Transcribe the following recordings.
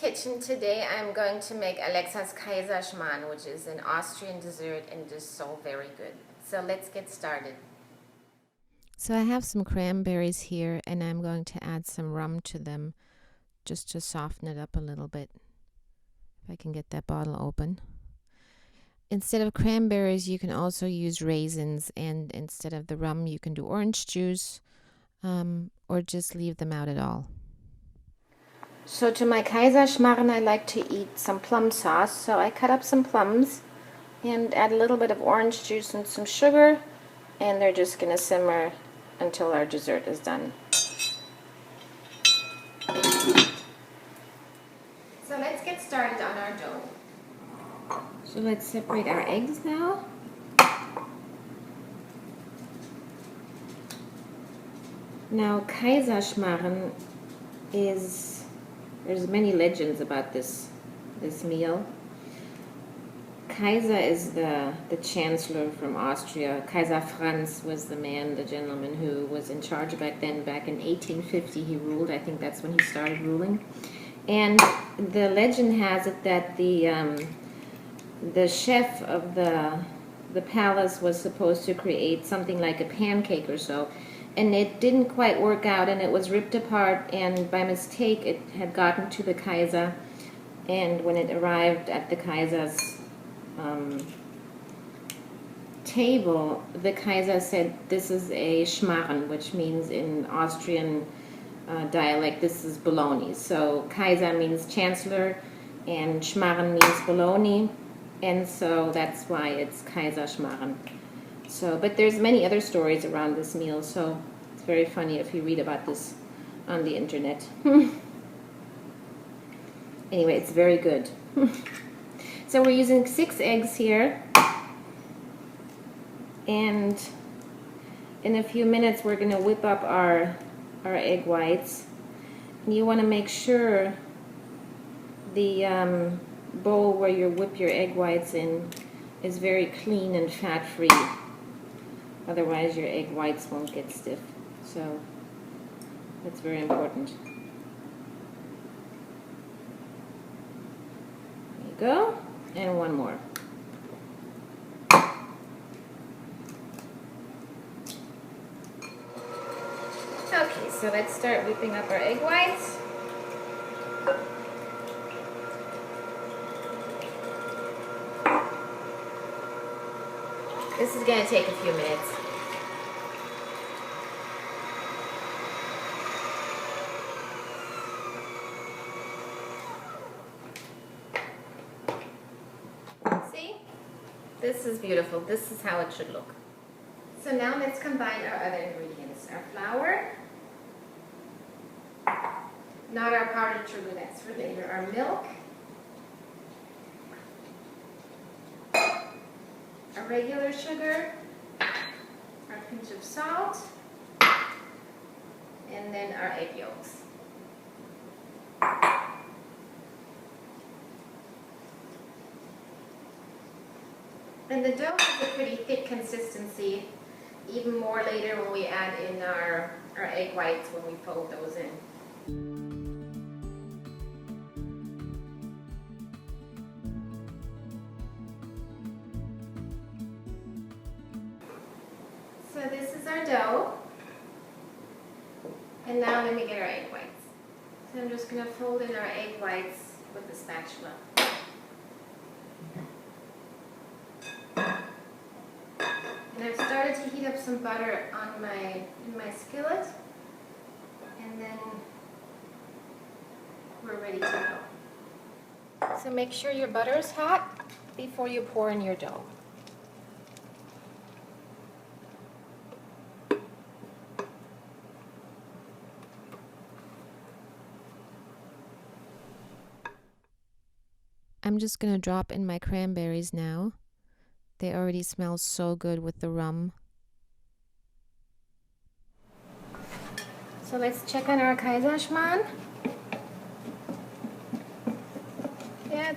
kitchen. Today I'm going to make Alexa's Kaiserschmarrn, which is an Austrian dessert and is so very good. So let's get started. So I have some cranberries here and I'm going to add some rum to them just to soften it up a little bit. If I can get that bottle open. Instead of cranberries you can also use raisins, and instead of the rum you can do orange juice or just leave them out at all. So to my Kaiserschmarrn I like to eat some plum sauce, so I cut up some plums and add a little bit of orange juice and some sugar, and they're just going to simmer until our dessert is done. So let's get started on our dough. So let's separate our eggs now. Now Kaiserschmarrn there's many legends about this meal. Kaiser is the chancellor from Austria. Kaiser Franz was the gentleman who was in charge back then. Back in 1850 he ruled. I think that's when he started ruling. And the legend has it that the chef of the palace was supposed to create something like a pancake or so, and it didn't quite work out, and it was ripped apart, and by mistake it had gotten to the Kaiser, and when it arrived at the Kaiser's table, the Kaiser said, "This is a Schmarrn," which means in Austrian dialect this is bologna. So Kaiser means chancellor and Schmarrn means bologna, and so that's why it's Kaiserschmarrn. So, but there's many other stories around this meal, so it's very funny if you read about this on the internet. Anyway, it's very good. So we're using 6 eggs here, and in a few minutes we're going to whip up our egg whites. And you want to make sure the bowl where you whip your egg whites in is very clean and fat-free. Otherwise your egg whites won't get stiff. So that's very important. There you go. And one more. Okay, so let's start whipping up our egg whites. This is going to take a few minutes. See? This is beautiful. This is how it should look. So now let's combine our other ingredients. Our flour, not our powdered sugar, that's for later. Our milk, our regular sugar, our pinch of salt, and then our egg yolks. And the dough has a pretty thick consistency, even more later when we add in our egg whites, when we fold those in. So this is our dough, and now let me get our egg whites. So I'm just going to fold in our egg whites with the spatula. And I've started to heat up some butter on in my skillet, and then we're ready to go. So make sure your butter is hot before you pour in your dough. I'm just going to drop in my cranberries now. They already smell so good with the rum. So let's check on our Kaiserschmarrn. Yeah,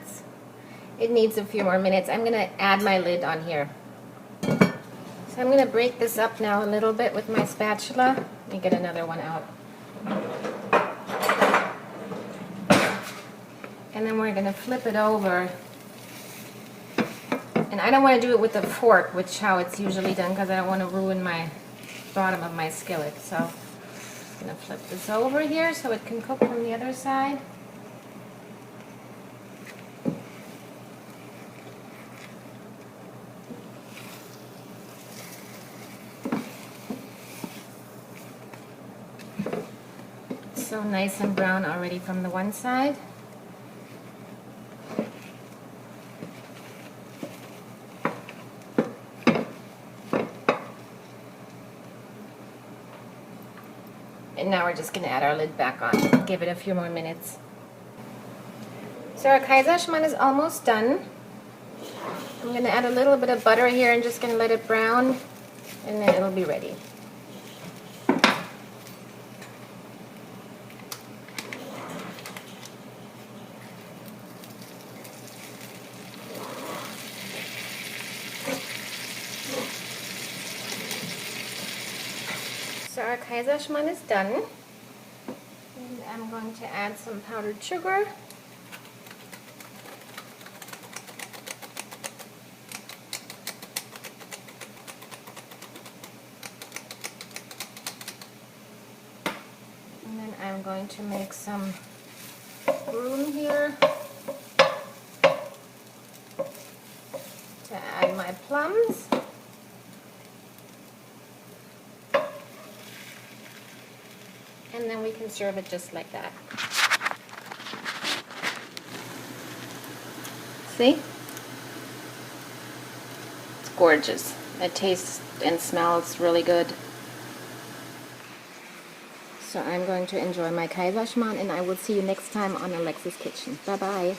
it needs a few more minutes. I'm going to add my lid on here. So I'm going to break this up now a little bit with my spatula. Let me get another one out. And then we're going to flip it over. And I don't want to do it with a fork, which how it's usually done, because I don't want to ruin my bottom of my skillet. So I'm going to flip this over here so it can cook from the other side. It's so nice and brown already from the one side. And now we're just going to add our lid back on. Give it a few more minutes. So our Kaiserschmarrn is almost done. I'm going to add a little bit of butter here and just going to let it brown, and then it'll be ready. So our Kaiserschmarrn is done, and I'm going to add some powdered sugar. And then I'm going to make some room here to add my plums. And then we can serve it just like that. See? It's gorgeous. It tastes and smells really good. So I'm going to enjoy my Kaiserschmarrn, and I will see you next time on Alexa's Kitchen. Bye-bye.